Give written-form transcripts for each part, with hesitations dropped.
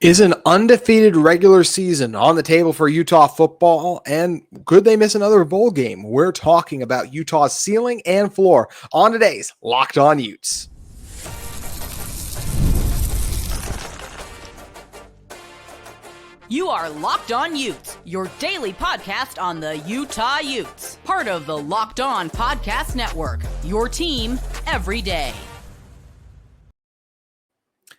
Is an undefeated regular season on the table for Utah football, and could they miss another bowl game? We're talking about Utah's ceiling and floor on today's Locked On Utes. You are Locked On Utes, your daily podcast on the Utah Utes, part of the Locked On Podcast Network, your team every day.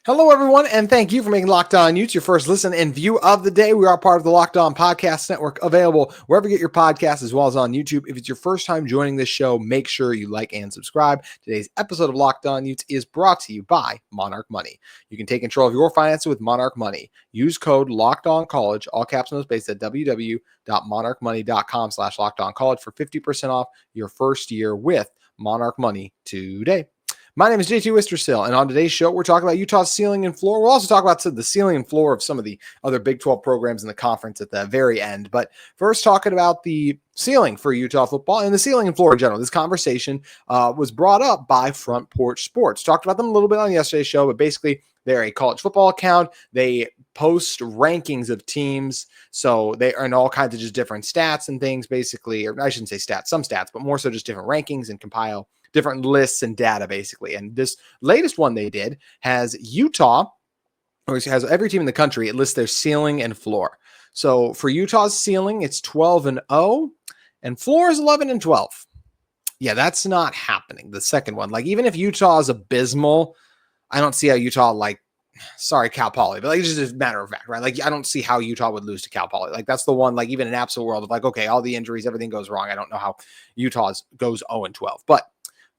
Hello, everyone, and thank you for making Locked On Utes your first listen and view of the day. We are part of the Locked On Podcast Network, available wherever you get your podcasts, as well as on YouTube. If it's your first time joining this show, make sure you like and subscribe. Today's episode of Locked On Utes is brought to you by Monarch Money. You can take control of your finances with Monarch Money. Use code LOCKEDONCollege, all caps no space, at www.monarchmoney.com/LockedOnCollege for 50% off your first year with Monarch Money today. My name is JT Wistrcill, and on today's show, we're talking about Utah's ceiling and floor. We'll also talk about the ceiling and floor of some of the other Big 12 programs in the conference at the very end. But first, talking about the ceiling for Utah football and the ceiling and floor in general. This conversation was brought up by Front Porch Sports. Talked about them a little bit on yesterday's show, but basically, they're a college football account. They post rankings of teams, so they earn all kinds of just different stats and things, basically, or I shouldn't say stats, some stats, but more so just different rankings and compile different lists and data, basically. And this latest one they did has Utah, or it has every team in the country. It lists their ceiling and floor. So for Utah's ceiling, it's 12-0, and floor is 11-12. Yeah, that's not happening. The second one, like, even if Utah is abysmal, I don't see how Utah, sorry, Cal Poly, but it's just a matter of fact, right? Like, I don't see how Utah would lose to Cal Poly. Like, that's the one, like, even in absolute world of okay, all the injuries, everything goes wrong. I don't know how Utah's goes 0-12, but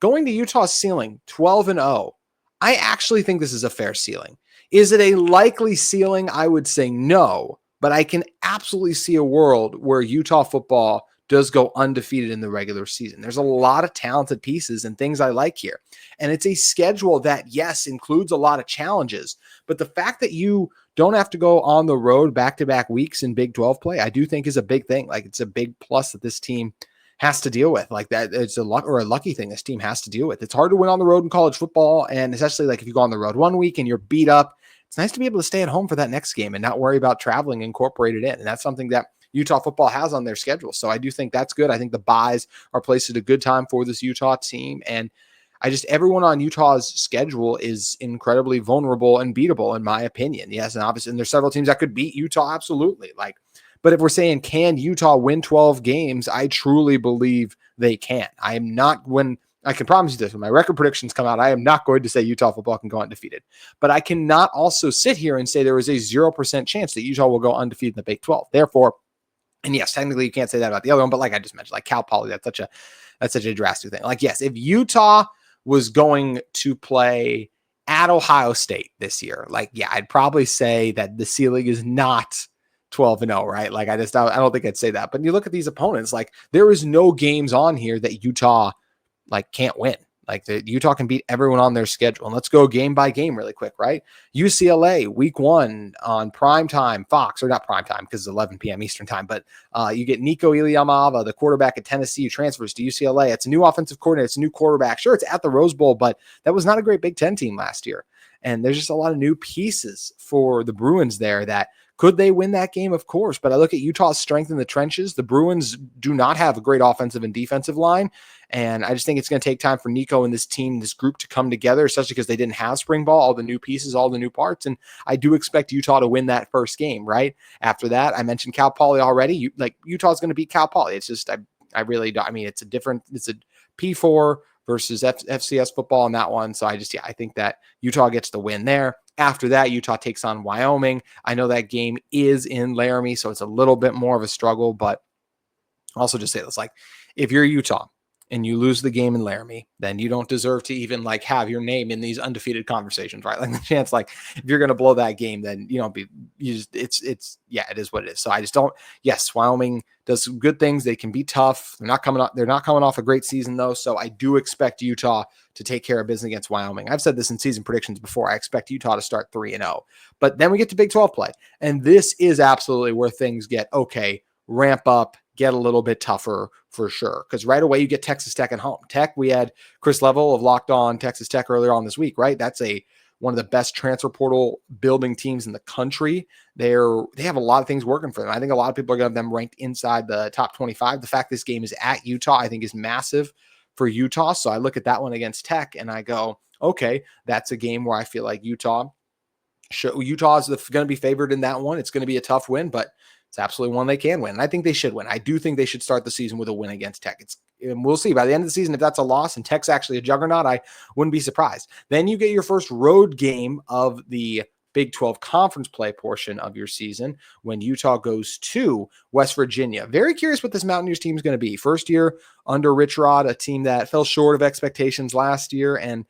going to Utah's ceiling, 12-0, I actually think this is a fair ceiling. Is it a likely ceiling? I would say no, but I can absolutely see a world where Utah football does go undefeated in the regular season. There's a lot of talented pieces and things I like here. And it's a schedule that, yes, includes a lot of challenges, but the fact that you don't have to go on the road back-to-back weeks in Big 12 play, I do think is a big thing. Like, it's a big plus that this team has to deal with. Like, that it's a lucky thing this team has to deal with. It's hard to win on the road in college football, and especially like if you go on the road one week and you're beat up, it's nice to be able to stay at home for that next game and not worry about traveling incorporated in. And that's something that Utah football has on their schedule. So I do think that's good. I think the buys are placed at a good time for this Utah team, and everyone on Utah's schedule is incredibly vulnerable and beatable, in my opinion. Yes, and obviously, and there's several teams that could beat Utah, absolutely. But if we're saying, can Utah win 12 games, I truly believe they can. I can promise you this, when my record predictions come out, I am not going to say Utah football can go undefeated. But I cannot also sit here and say there is a 0% chance that Utah will go undefeated in the Big 12. Therefore, and yes, technically you can't say that about the other one, but like I just mentioned, like Cal Poly, that's such a drastic thing. Like, yes, if Utah was going to play at Ohio State this year, I'd probably say that the ceiling is not 12-0, right? Like, I don't think I'd say that. But you look at these opponents, like, there is no games on here that Utah can't win. Like, Utah can beat everyone on their schedule. And let's go game by game really quick, right? UCLA week 1 on primetime Fox, or not primetime because it's 11 p.m. Eastern time, but you get Nico Iliamava, the quarterback at Tennessee, who transfers to UCLA. It's a new offensive coordinator. It's a new quarterback. Sure, it's at the Rose Bowl, but that was not a great Big Ten team last year. And there's just a lot of new pieces for the Bruins there that could they win that game? Of course. But I look at Utah's strength in the trenches. The Bruins do not have a great offensive and defensive line. And I just think it's going to take time for Nico and this team, this group, to come together, especially because they didn't have spring ball, all the new pieces, all the new parts. And I do expect Utah to win that first game, right? After that, I mentioned Cal Poly already. Utah's going to beat Cal Poly. It's just, I really don't. I mean, it's a P4 versus FCS football in that one. So I think that Utah gets the win there. After that, Utah takes on Wyoming. I know that game is in Laramie, so it's a little bit more of a struggle, but also just say this, if you're Utah and you lose the game in Laramie, then you don't deserve to even have your name in these undefeated conversations, right? Like, the chance, if you're going to blow that game, then it is what it is. So I just don't, yes, Wyoming does some good things. They can be tough. They're not coming off a great season though. So I do expect Utah to take care of business against Wyoming. I've said this in season predictions before. I expect Utah to start 3-0, but then we get to Big 12 play. And this is absolutely where things get, okay, ramp up, get a little bit tougher for sure. Because right away you get Texas Tech at home. Tech, we had Chris Level of Locked On Texas Tech earlier on this week, right? That's a one of the best transfer portal building teams in the country. They have a lot of things working for them. I think a lot of people are going to have them ranked inside the top 25. The fact this game is at Utah, I think, is massive for Utah. So I look at that one against Tech and I go, okay, that's a game where I feel like Utah is going to be favored in that one. It's going to be a tough win, but it's absolutely one they can win. And I think they should win. I do think they should start the season with a win against Tech. And we'll see by the end of the season if that's a loss and Tech's actually a juggernaut. I wouldn't be surprised. Then you get your first road game of the Big 12 conference play portion of your season when Utah goes to West Virginia. Very curious what this Mountaineers team is going to be. First year under Rich Rod, a team that fell short of expectations last year, and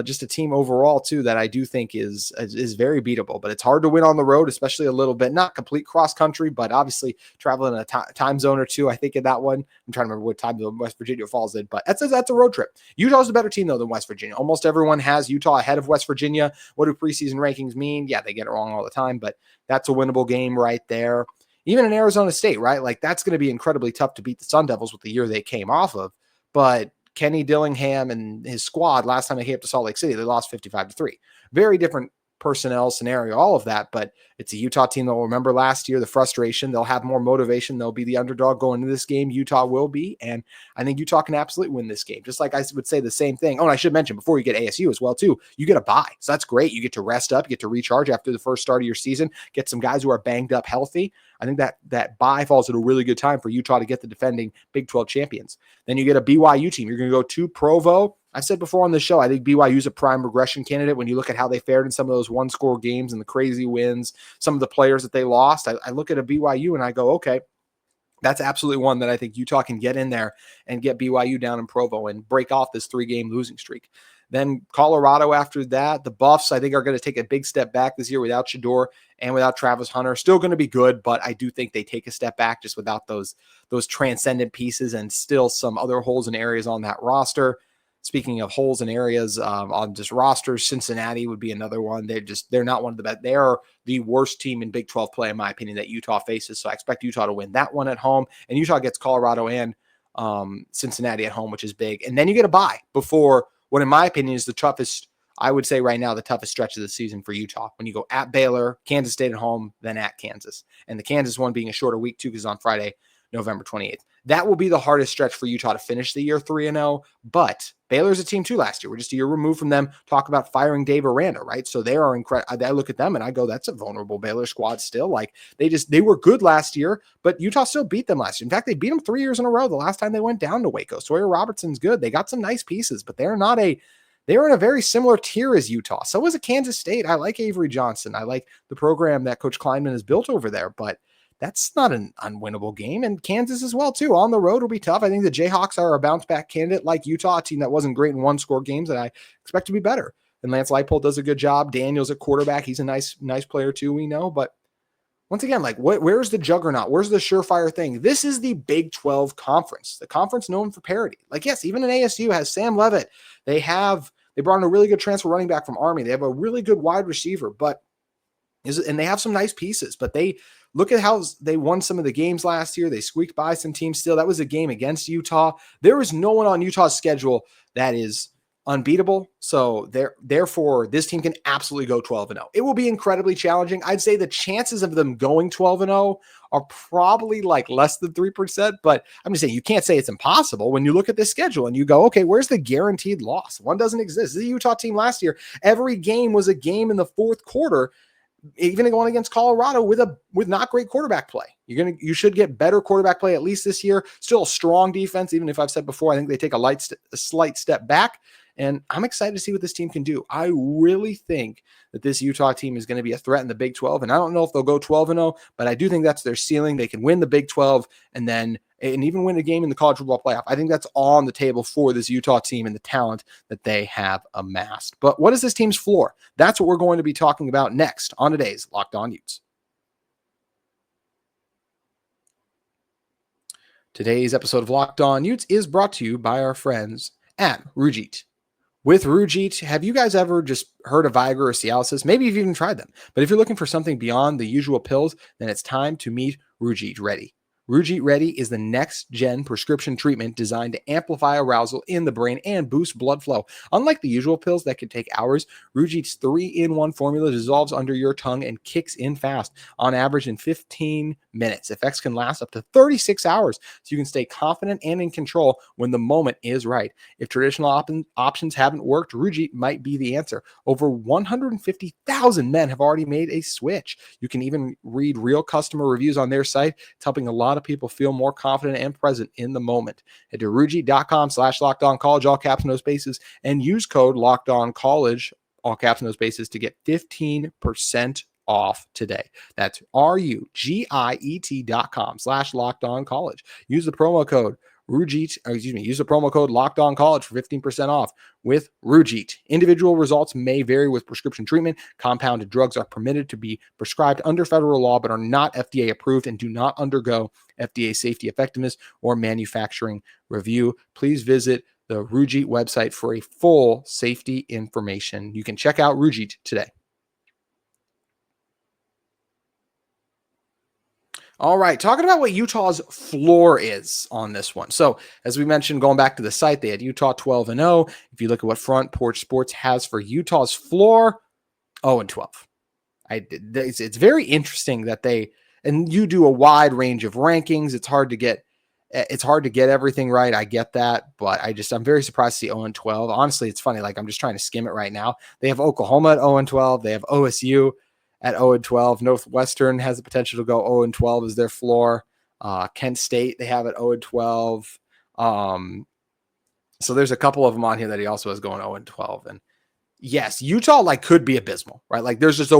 just a team overall too that I do think is very beatable, but it's hard to win on the road, especially a little bit, not complete cross country, but obviously traveling in a time zone or two. I think in that one, I'm trying to remember what time zone West Virginia falls in, but that's a road trip. Utah's a better team though than West Virginia. Almost everyone has Utah ahead of West Virginia. What do preseason rankings mean? Yeah, they get it wrong all the time, but that's a winnable game right there. Even in Arizona State, right? Like that's going to be incredibly tough to beat the Sun Devils with the year they came off of, but Kenny Dillingham and his squad, last time they came up to Salt Lake City, they lost 55-3. Very different personnel scenario, all of that, but it's a Utah team that will remember last year, the frustration. They'll have more motivation. They'll be the underdog going into this game. Utah will be, and I think Utah can absolutely win this game. Just like I would say the same thing. Oh, and I should mention before you get ASU as well, too, you get a bye. So that's great. You get to rest up, you get to recharge after the first start of your season, get some guys who are banged up healthy. I think that bye falls at a really good time for Utah to get the defending Big 12 champions. Then you get a BYU team. You're going to go to Provo. I said before on the show, I think BYU is a prime regression candidate when you look at how they fared in some of those one-score games and the crazy wins, some of the players that they lost. I look at a BYU and I go, okay, that's absolutely one that I think Utah can get in there and get BYU down in Provo and break off this 3-game losing streak. Then Colorado after that. The Buffs, I think, are going to take a big step back this year without Shedeur and without Travis Hunter. Still going to be good, but I do think they take a step back just without those transcendent pieces and still some other holes and areas on that roster. Speaking of holes and areas on just rosters, Cincinnati would be another one. They're not one of the best. They are the worst team in Big 12 play, in my opinion, that Utah faces. So I expect Utah to win that one at home. And Utah gets Colorado and Cincinnati at home, which is big. And then you get a bye before what, in my opinion, is the toughest, I would say right now, the toughest stretch of the season for Utah. When you go at Baylor, Kansas State at home, then at Kansas. And the Kansas one being a shorter week, too, because it's on Friday, November 28th. That will be the hardest stretch for Utah to finish the year 3-0. But Baylor's a team, too, last year. We're just a year removed from them. Talk about firing Dave Aranda, right? So they are incredible. I look at them and I go, that's a vulnerable Baylor squad still. Like they were good last year, but Utah still beat them last year. In fact, they beat them 3 years in a row. The last time they went down to Waco. Sawyer Robertson's good. They got some nice pieces, but they're in a very similar tier as Utah. So is a Kansas State. I like Avery Johnson. I like the program that Coach Kleinman has built over there, but that's not an unwinnable game. And Kansas as well, too. On the road will be tough. I think the Jayhawks are a bounce-back candidate like Utah, a team that wasn't great in one-score games that I expect to be better. And Lance Leipold does a good job. Daniels at quarterback. He's a nice player, too, we know. But once again, like where's the juggernaut? Where's the surefire thing? This is the Big 12 conference, the conference known for parity. Like, yes, even an ASU has Sam Leavitt. They brought in a really good transfer running back from Army. They have a really good wide receiver, and they have some nice pieces, but they look at how they won some of the games last year. They squeaked by some teams still. That was a game against Utah. There is no one on Utah's schedule that is unbeatable. So therefore, this team can absolutely go 12-0. It will be incredibly challenging. I'd say the chances of them going 12-0 are probably like less than 3%, but I'm just saying you can't say it's impossible when you look at this schedule and you go, okay, where's the guaranteed loss? One doesn't exist. This is a Utah team last year. Every game was a game in the fourth quarter, even going against Colorado with not great quarterback play. You should get better quarterback play at least this year. Still a strong defense, even if I've said before, I think they take a slight step back. And I'm excited to see what this team can do. I really think that this Utah team is going to be a threat in the Big 12. And I don't know if they'll go 12-0, but I do think that's their ceiling. They can win the Big 12 and even win a game in the college football playoff. I think that's all on the table for this Utah team and the talent that they have amassed. But what is this team's floor? That's what we're going to be talking about next on today's Locked On Utes. Today's episode of Locked On Utes is brought to you by our friends at Rujit. With Rujit, have you guys ever just heard of Viagra or Cialis? Maybe you've even tried them. But if you're looking for something beyond the usual pills, then it's time to meet Rujit Ready. Rujit Ready is the next-gen prescription treatment designed to amplify arousal in the brain and boost blood flow. Unlike the usual pills that can take hours, Rujit's 3-in-1 formula dissolves under your tongue and kicks in fast, on average in 15 minutes. Effects can last up to 36 hours, so you can stay confident and in control when the moment is right. If traditional options haven't worked, Rujit might be the answer. Over 150,000 men have already made a switch. You can even read real customer reviews on their site. It's helping a lot of people feel more confident and present in the moment. Head to Rujit.com/LockedOnCollege, all caps, no spaces, and use code LockedOnCollege, all caps, no spaces, to get 15% off today. That's RUGIET.com/LockedOnCollege. Use the promo code use the promo code LockedOnCollege for 15% off with Rujit. Individual results may vary with prescription treatment. Compounded drugs are permitted to be prescribed under federal law, but are not FDA approved and do not undergo FDA safety, effectiveness, or manufacturing review. Please visit the Rujit website for a full safety information. You can check out Rujit today. All right, talking about what Utah's floor is on this one. So, as we mentioned, going back to the site, they had Utah 12-0. If you look at what Front Porch Sports has for Utah's floor, 0-12. It's very interesting that and you do a wide range of rankings. It's hard to get everything right. I get that, but I'm very surprised to see 0-12. Honestly, it's funny. Like, I'm just trying to skim it right now. They have Oklahoma at 0-12. They have OSU at 0-12. Northwestern has the potential to go 0-12 as their floor. Kent State, they have at 0-12. So there's a couple of them on here that he also has going 0-12. And yes, Utah could be abysmal, right? Like, there's just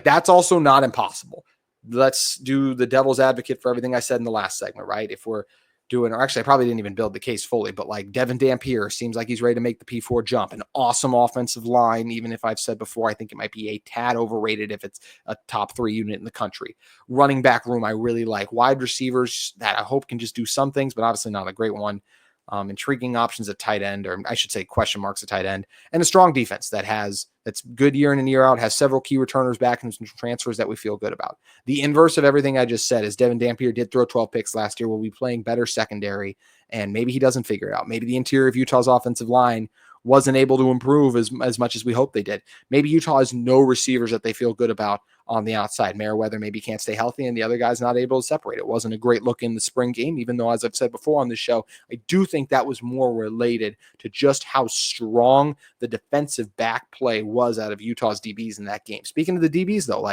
that's also not impossible. Let's do the devil's advocate for everything I said in the last segment, right? If we're doing, or actually I probably didn't even build the case fully, but like Devin Dampier seems like he's ready to make the P4 jump. An awesome offensive line, even if I've said before, I think it might be a tad overrated if it's a top 3 unit in the country. Running back room, I really like. Wide receivers that I hope can just do some things, but obviously not a great one. Intriguing options at tight end, or I should say question marks at tight end, and a strong defense that's good year in and year out, has several key returners back and some transfers that we feel good about. The inverse of everything I just said is Devin Dampier did throw 12 picks last year. We'll be playing better secondary, and maybe he doesn't figure it out. Maybe the interior of Utah's offensive line wasn't able to improve as much as we hoped they did. Maybe Utah has no receivers that they feel good about on the outside. Merriweather maybe can't stay healthy, and the other guy's not able to separate. It wasn't a great look in the spring game, even though, as I've said before on this show, I do think that was more related to just how strong the defensive back play was out of Utah's DBs in that game. Speaking of the DBs, though,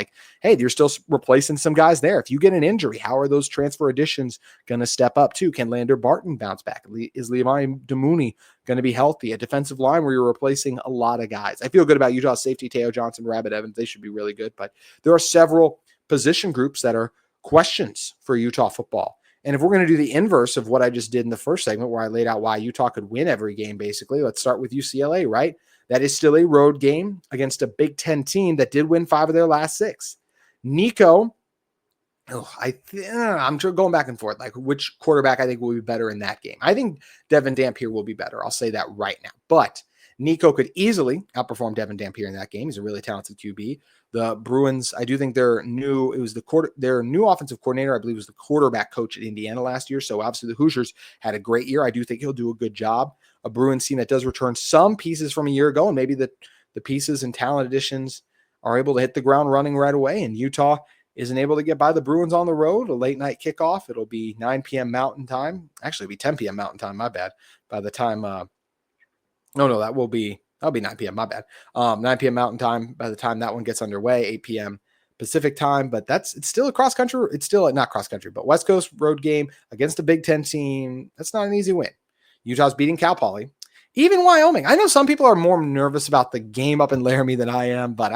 hey, you're still replacing some guys there. If you get an injury, how are those transfer additions going to step up too? Can Lander Barton bounce back? Is Levi Demooney going to be healthy? A defensive line where you're replacing a lot of guys. I feel good about Utah's safety, Teo Johnson, Rabbit Evans. They should be really good, but there are several position groups that are questions for Utah football. And if we're going to do the inverse of what I just did in the first segment, where I laid out why Utah could win every game, basically, let's start with UCLA, right? That is still a road game against a Big Ten team that did win 5 of their last 6. Nico, I'm going back and forth, which quarterback I think will be better in that game. I think Devin Dampier will be better. I'll say that right now. But Nico could easily outperform Devin Dampier in that game. He's a really talented QB. The Bruins, I do think their new offensive coordinator, I believe, was the quarterback coach at Indiana last year. So obviously the Hoosiers had a great year. I do think he'll do a good job. A Bruins team that does return some pieces from a year ago, and maybe the pieces and talent additions are able to hit the ground running right away. And Utah isn't able to get by the Bruins on the road. A late night kickoff. It'll be 9 p.m. Mountain Time. Actually, it'll be 10 p.m. Mountain Time. My bad. By the time, that'll be 9 p.m. My bad. 9 p.m. Mountain Time by the time that one gets underway. 8 p.m. Pacific Time. But it's still a cross country. It's still not cross country, but West Coast road game against a Big Ten team. That's not an easy win. Utah's beating Cal Poly. Even Wyoming. I know some people are more nervous about the game up in Laramie than I am, but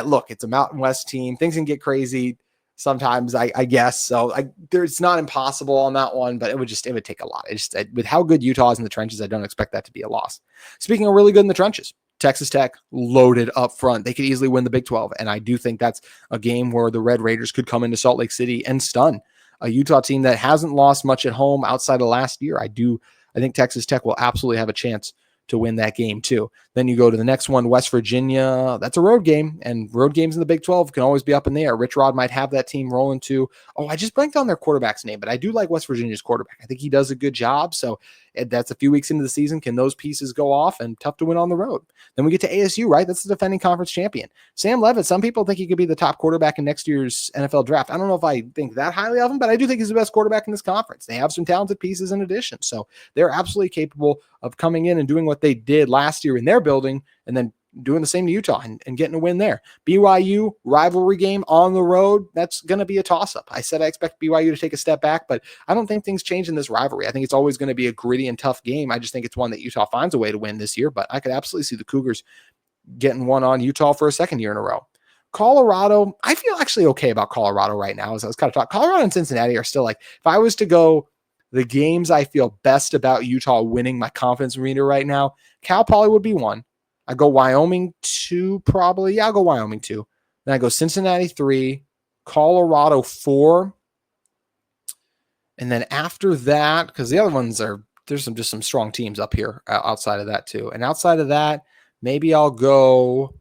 look, it's a Mountain West team. Things can get crazy sometimes, I guess. So it's not impossible on that one, but it would take a lot. With how good Utah is in the trenches, I don't expect that to be a loss. Speaking of really good in the trenches, Texas Tech loaded up front. They could easily win the Big 12, and I do think that's a game where the Red Raiders could come into Salt Lake City and stun a Utah team that hasn't lost much at home outside of last year. I think Texas Tech will absolutely have a chance to win that game too. Then you go to the next one, West Virginia. That's a road game, and road games in the Big 12 can always be up in the air. Rich Rod might have that team rolling too. Oh, I just blanked on their quarterback's name, but I do like West Virginia's quarterback. I think he does a good job. So that's a few weeks into the season. Can those pieces go off? And tough to win on the road. Then we get to ASU, right? That's the defending conference champion. Sam Levitt, some people think he could be the top quarterback in next year's NFL draft. I don't know if I think that highly of him, but I do think he's the best quarterback in this conference. They have some talented pieces in addition. So they're absolutely capable of coming in and doing what they did last year in their building and then doing the same to Utah and getting a win there. BYU, rivalry game on the road, that's going to be a toss-up. I said I expect BYU to take a step back, but I don't think things change in this rivalry. I think it's always going to be a gritty and tough game. I just think it's one that Utah finds a way to win this year, but I could absolutely see the Cougars getting one on Utah for a second year in a row. Colorado, I feel actually okay about Colorado right now. As I was kind of talking, Colorado and Cincinnati are still like, if I was to go the games I feel best about Utah winning, my confidence meter right now, Cal Poly would be one. I go Wyoming 2 probably. Yeah, I'll go Wyoming 2. Then I go Cincinnati 3, Colorado 4. And then after that, because the other ones are, there's just some strong teams up here outside of that too. And outside of that, maybe I'll go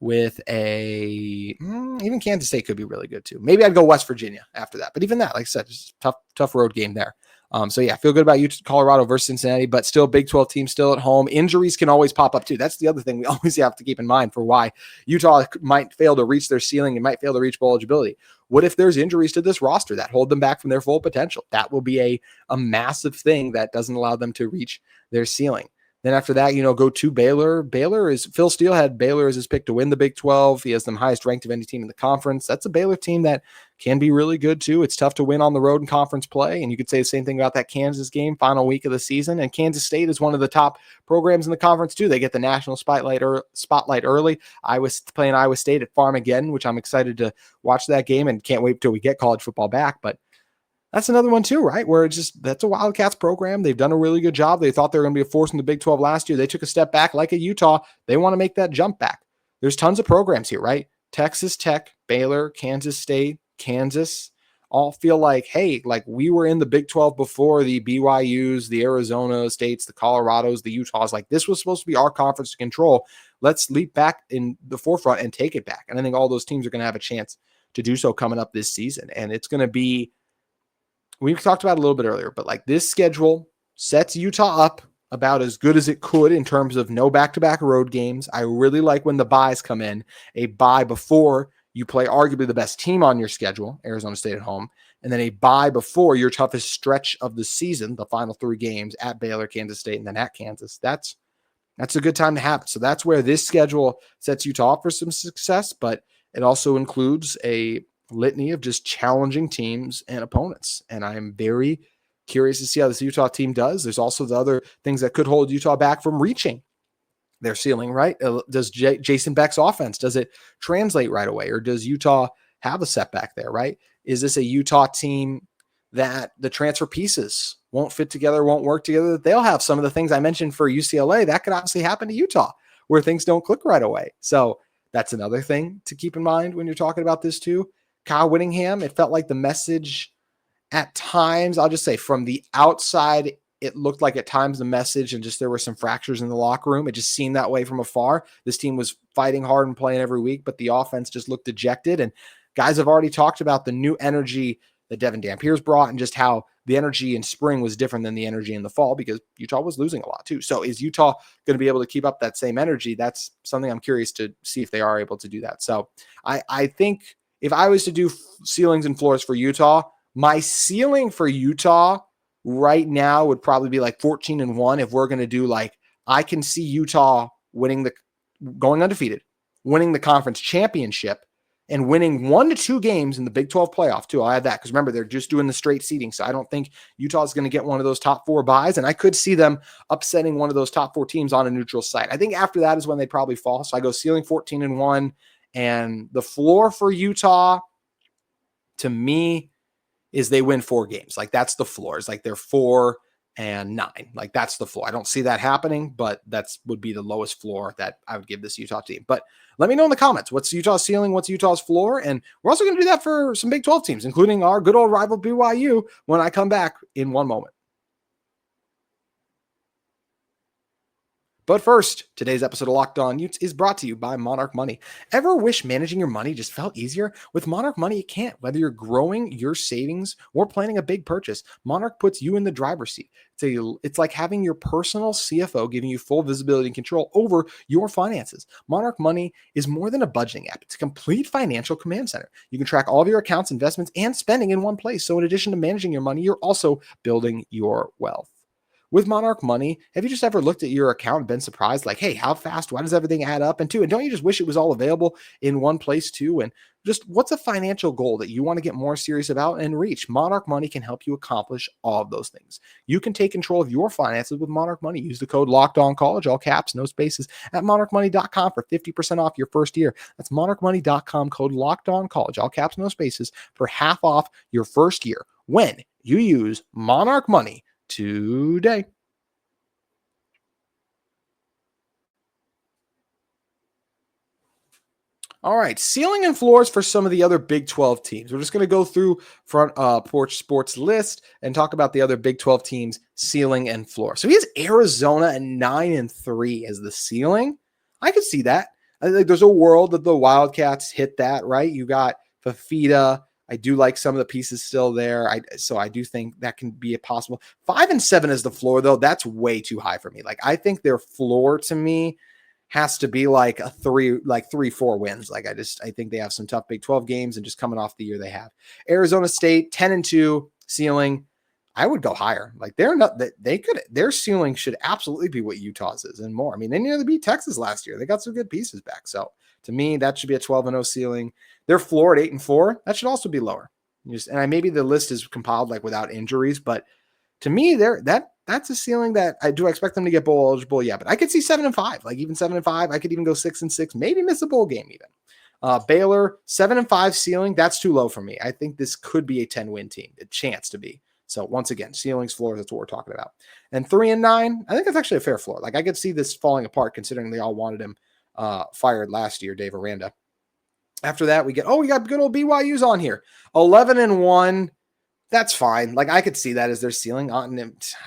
with even Kansas State could be really good too. Maybe I'd go West Virginia after that. But even that, like I said, just tough road game there. So yeah, feel good about Utah, Colorado versus Cincinnati, but still Big 12 team still at home. Injuries can always pop up too. That's the other thing we always have to keep in mind for why Utah might fail to reach their ceiling and might fail to reach bowl eligibility. What if there's injuries to this roster that hold them back from their full potential? That will be a massive thing that doesn't allow them to reach their ceiling. Then after that, go to Baylor. Phil Steele had Baylor as his pick to win the Big 12. He has them highest ranked of any team in the conference. That's a Baylor team that can be really good too. It's tough to win on the road in conference play. And you could say the same thing about that Kansas game, final week of the season. And Kansas State is one of the top programs in the conference too. They get the national spotlight early. I was playing Iowa State at Farmageddon, which I'm excited to watch that game and can't wait till we get college football back. But that's another one too, right? Where that's a Wildcats program. They've done a really good job. They thought they were going to be a force in the Big 12 last year. They took a step back like a Utah. They want to make that jump back. There's tons of programs here, right? Texas Tech, Baylor, Kansas State, Kansas, all feel like, hey, like we were in the Big 12 before the BYUs, the Arizona States, the Colorados, the Utahs. Like this was supposed to be our conference to control. Let's leap back in the forefront and take it back. And I think all those teams are going to have a chance to do so coming up this season. And it's going to be, we've talked about it a little bit earlier, but like this schedule sets Utah up about as good as it could in terms of no back-to-back road games. I really like when the buys come in, a bye before you play arguably the best team on your schedule, Arizona State at home, and then a bye before your toughest stretch of the season, the final 3 games at Baylor, Kansas State, and then at Kansas. That's a good time to have it. So that's where this schedule sets Utah up for some success, but it also includes a litany of just challenging teams and opponents. And I'm very curious to see how this Utah team does. There's also the other things that could hold Utah back from reaching their ceiling, right? Does Jason Beck's offense, does it translate right away? Or does Utah have a setback there, right? Is this a Utah team that the transfer pieces won't fit together, won't work together? They'll have some of the things I mentioned for UCLA. That could obviously happen to Utah where things don't click right away. So that's another thing to keep in mind when you're talking about this too. Kyle Whittingham, it felt like the message at times, I'll just say from the outside, it looked like at times the message and just there were some fractures in the locker room. It just seemed that way from afar. This team was fighting hard and playing every week, but the offense just looked dejected. And guys have already talked about the new energy that Devin Dampier's brought and just how the energy in spring was different than the energy in the fall because Utah was losing a lot too. So is Utah going to be able to keep up that same energy? That's something I'm curious to see if they are able to do that. So I think if I was to do ceilings and floors for Utah, my ceiling for Utah right now would probably be like 14-1. If we're going to do like, I can see Utah going undefeated, winning the conference championship and winning 1 to 2 games in the Big 12 playoff too. I'll add that because remember, they're just doing the straight seeding. So I don't think Utah is going to get one of those top 4 buys. And I could see them upsetting one of those top 4 teams on a neutral site. I think after that is when they probably fall. So I go ceiling 14-1. And the floor for Utah, to me, is they win 4 games. Like that's the floor. It's like they're 4-9. Like that's the floor. I don't see that happening, but that's would be the lowest floor that I would give this Utah team. But let me know in the comments, what's Utah's ceiling? What's Utah's floor? And we're also going to do that for some Big 12 teams, including our good old rival BYU when I come back in one moment. But first, today's episode of Locked On Utes is brought to you by Monarch Money. Ever wish managing your money just felt easier? With Monarch Money, it can't. Whether you're growing your savings or planning a big purchase, Monarch puts you in the driver's seat. It's like having your personal CFO giving you full visibility and control over your finances. Monarch Money is more than a budgeting app. It's a complete financial command center. You can track all of your accounts, investments, and spending in one place. So in addition to managing your money, you're also building your wealth. With Monarch Money, have you just ever looked at your account and been surprised, like, hey, how fast, why does everything add up? And don't you just wish it was all available in one place too? And just what's a financial goal that you want to get more serious about and reach? Monarch Money can help you accomplish all of those things. You can take control of your finances with Monarch Money. Use the code LOCKEDONCollege, all caps, no spaces, at monarchmoney.com for 50% off your first year. That's monarchmoney.com, code LOCKEDONCollege, all caps, no spaces, for half off your first year when you use Monarch Money today. All right, ceiling and floors for some of the other Big 12 teams. We're just going to go through Front Porch Sports list and talk about the other Big 12 teams' ceiling and floor. So he has Arizona at 9-3 as the ceiling. I could see that. I think there's a world that the Wildcats hit that, right? You got Fafita. I do like some of the pieces still there. So I do think that can be a possible. 5-7 is the floor, though. That's way too high for me. Like, I think their floor to me has to be like a 3-4 wins. Like, I think they have some tough Big 12 games and just coming off the year they have. Arizona State 10-2 ceiling. I would go higher. Like, their ceiling should absolutely be what Utah's is and more. I mean, they nearly beat Texas last year. They got some good pieces back. So to me, that should be a 12-0 ceiling. Their floor at 8-4, that should also be lower. Maybe the list is compiled like without injuries, but to me, that's a ceiling that I do expect them to get bowl eligible. Yeah, but I could see 7-5, like even 7-5. I could even go 6-6, maybe miss a bowl game even. Baylor 7-5 ceiling. That's too low for me. I think this could be a 10-win team, a chance to be. So once again, ceilings, floors, that's what we're talking about. And 3-9, I think that's actually a fair floor. Like, I could see this falling apart considering they all wanted him fired last year, Dave Aranda. After that, we got good old BYU's on here. 11-1. That's fine. Like, I could see that as their ceiling. I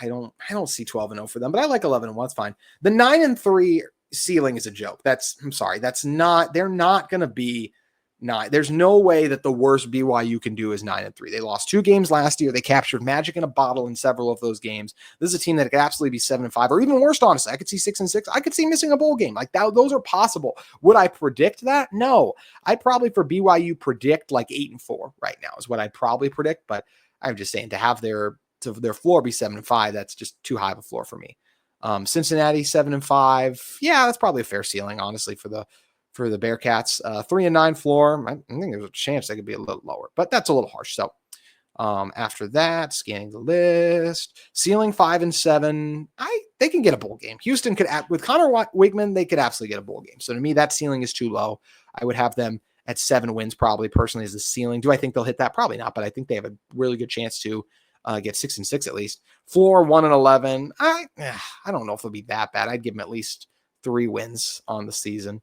don't see 12-0 for them, but I like 11-1. It's fine. The 9-3 ceiling is a joke. I'm sorry. They're not going to be 9. There's no way that the worst BYU can do is 9-3. They lost 2 games last year. They captured magic in a bottle in several of those games. This is a team that could absolutely be 7-5 or even worse, honestly. I could see 6-6. I could see missing a bowl game. Like, those are possible. Would I predict that? No. I'd probably, for BYU, predict like 8-4 right now is what I'd probably predict, but I'm just saying to have their floor be 7-5, that's just too high of a floor for me. Cincinnati 7-5. Yeah, that's probably a fair ceiling, honestly, for the Bearcats. 3-9 floor. I think there's a chance they could be a little lower, but that's a little harsh. So after that, scanning the list, ceiling 5-7. They can get a bowl game. Houston could, with Connor Wigman, they could absolutely get a bowl game. So to me, that ceiling is too low. I would have them at 7 wins, probably personally, as the ceiling. Do I think they'll hit that? Probably not, but I think they have a really good chance to get 6-6 at least. Floor 1-11. I don't know if it'll be that bad. I'd give them at least 3 wins on the season.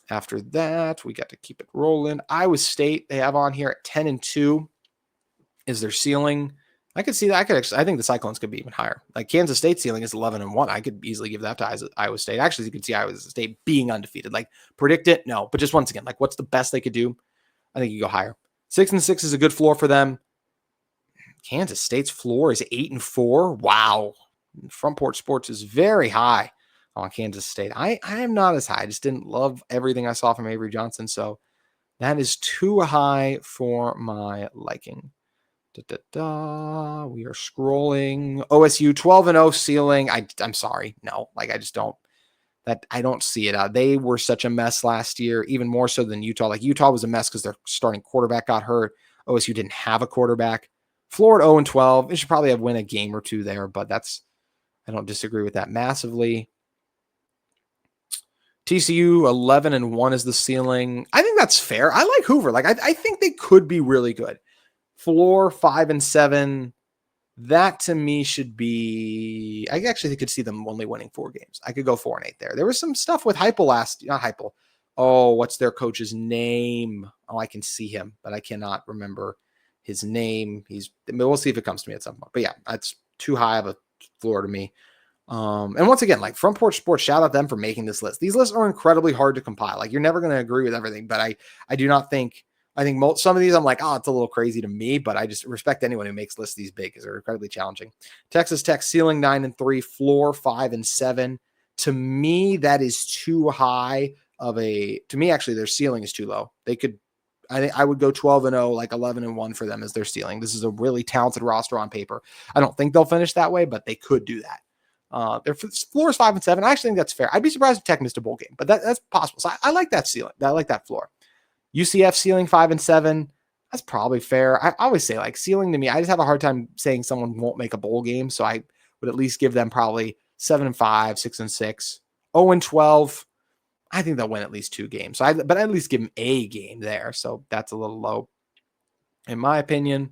After that, we got to keep it rolling. Iowa State, they have on here at 10-2 is their ceiling. I could see that. I think the Cyclones could be even higher. Like, Kansas State ceiling is 11-1. I could easily give that to Iowa State. Actually, you could see Iowa State being undefeated. Like, predict it? No. But just once again, like, what's the best they could do? I think you go higher. 6-6 is a good floor for them. Kansas State's floor is 8-4. Wow. Front Porch Sports is very high on Kansas State. I am not as high. I just didn't love everything I saw from Avery Johnson. So that is too high for my liking. We are scrolling. OSU 12-0 ceiling. I'm sorry. No, like, I just don't. I don't see it. They were such a mess last year, even more so than Utah. Like, Utah was a mess because their starting quarterback got hurt. OSU didn't have a quarterback. Floor at 0-12. They should probably have win a game or two there, but I don't disagree with that massively. TCU 11-1 is the ceiling. I think that's fair. I like Hoover. Like, I think they could be really good. Floor 5-7. That to me should be. I actually could see them only winning 4 games. I could go 4-8 there. There was some stuff with Heupel not Heupel. Oh, what's their coach's name? Oh, I can see him, but I cannot remember his name. We'll see if it comes to me at some point. But yeah, that's too high of a floor to me. And once again, like Front Porch Sports, shout out them for making this list. These lists are incredibly hard to compile. Like you're never going to agree with everything, but I do not think, I think some of these I'm like, oh, it's a little crazy to me, but I just respect anyone who makes lists these big because they're incredibly challenging. Texas Tech ceiling 9-3, floor 5-7. To me, that is too high of a, to me, actually their ceiling is too low. They could, I think I would go 12-0, like 11-1 for them as their ceiling. This is a really talented roster on paper. I don't think they'll finish that way, but they could do that. Their floor is 5-7. I actually think that's fair. I'd be surprised if Tech missed a bowl game, but that's possible. So I like that ceiling. I like that floor. UCF ceiling 5-7. That's probably fair. I always say like ceiling to me, I just have a hard time saying someone won't make a bowl game. So I would at least give them probably 7-5, 6-6, 0-12. I think they'll win at least 2 games. But I'd at least give them a game there. So that's a little low, in my opinion.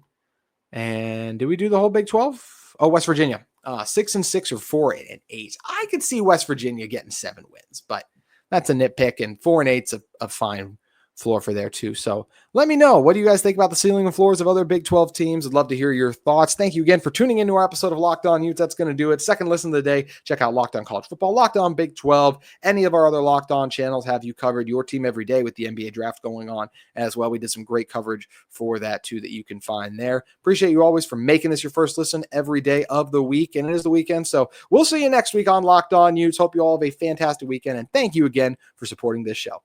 And did we do the whole Big 12? Oh, West Virginia. 6-6 or 4-8. I could see West Virginia getting 7 wins, but that's a nitpick, and 4-8's a fine floor for there too. So let me know, what do you guys think about the ceiling and floors of other Big 12 teams? I'd love to hear your thoughts. Thank you again for tuning into our episode of Locked On Utes. That's going to do it. Second listen of the day. Check out Locked On College Football, Locked On Big 12. Any of our other Locked On channels have you covered, your team every day, with the NBA draft going on as well. We did some great coverage for that too that you can find there. Appreciate you always for making this your first listen every day of the week, and it is the weekend. So we'll see you next week on Locked On Utes. Hope you all have a fantastic weekend, and thank you again for supporting this show.